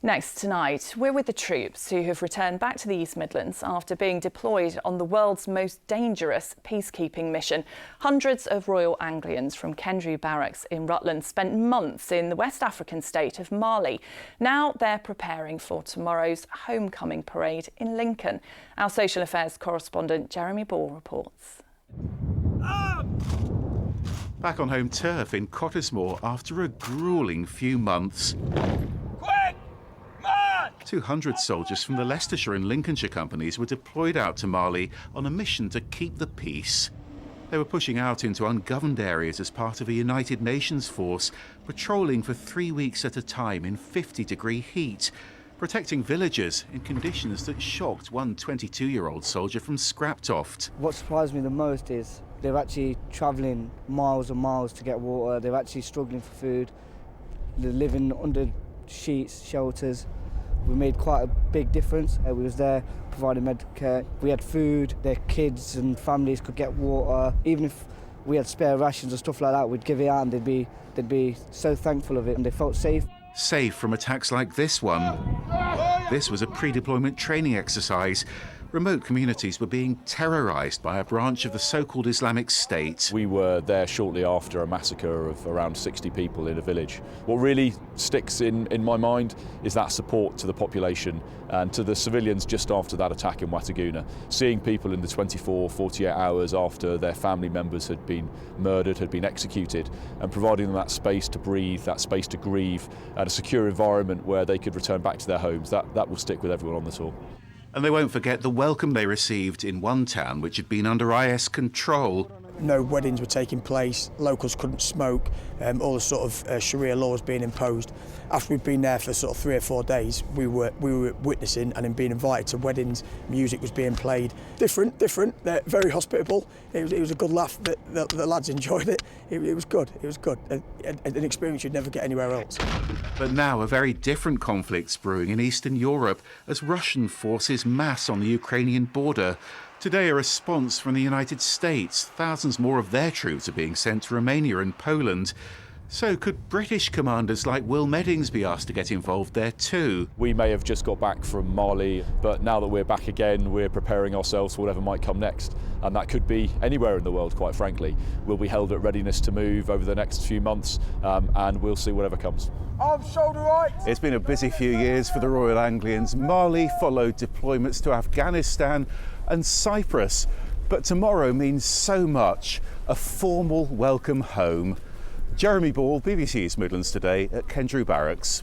Next tonight, we're with the troops who have returned back to the East Midlands after being deployed on the world's most dangerous peacekeeping mission. Hundreds of Royal Anglians from Kendrew Barracks in Rutland spent months in the West African state of Mali. Now they're preparing for tomorrow's homecoming parade in Lincoln. Our social affairs correspondent Jeremy Ball reports. Back on home turf in Cottesmore after a gruelling few months. 200 soldiers from the Leicestershire and Lincolnshire companies were deployed out to Mali on a mission to keep the peace. They were pushing out into ungoverned areas as part of a United Nations force, patrolling for 3 weeks at a time in 50-degree heat, protecting villagers in conditions that shocked one 22-year-old soldier from Scraptoft. What surprised me the most is they're actually travelling miles and miles to get water. They're actually struggling for food. They're living under sheets, shelters. We made quite a big difference. We was there providing medical care. We had food, their kids and families could get water. Even if we had spare rations and stuff like that, we'd give it out and they'd be so thankful of it, and they felt safe. Safe from attacks like this one. This was a pre-deployment training exercise. Remote communities were being terrorised by a branch of the so-called Islamic State. We were there shortly after a massacre of around 60 people in a village. What really sticks in my mind is that support to the population and to the civilians just after that attack in Wataguna. Seeing people in the 24, 48 hours after their family members had been murdered, had been executed, and providing them that space to breathe, that space to grieve, and a secure environment where they could return back to their homes, that will stick with everyone on the tour. And they won't forget the welcome they received in one town which had been under IS control. No weddings were taking place, locals couldn't smoke, all the sort of Sharia laws being imposed. After we'd been there for sort of 3 or 4 days, we were witnessing and being invited to weddings, music was being played. Different, they're very hospitable. It was a good laugh, the lads enjoyed it. It was good, an experience you'd never get anywhere else. But now a very different conflict's brewing in Eastern Europe as Russian forces mass on the Ukrainian border. Today, a response from the United States. Thousands more of their troops are being sent to Romania and Poland. So could British commanders like Will Meddings be asked to get involved there too? We may have just got back from Mali, but now that we're back again, we're preparing ourselves for whatever might come next. And that could be anywhere in the world, quite frankly. We'll be held at readiness to move over the next few months, and we'll see whatever comes. Shoulder right! It's been a busy few years for the Royal Anglians. Mali followed deployments to Afghanistan and Cyprus. But tomorrow means so much, a formal welcome home. Jeremy Ball, BBC East Midlands Today at Kendrew Barracks.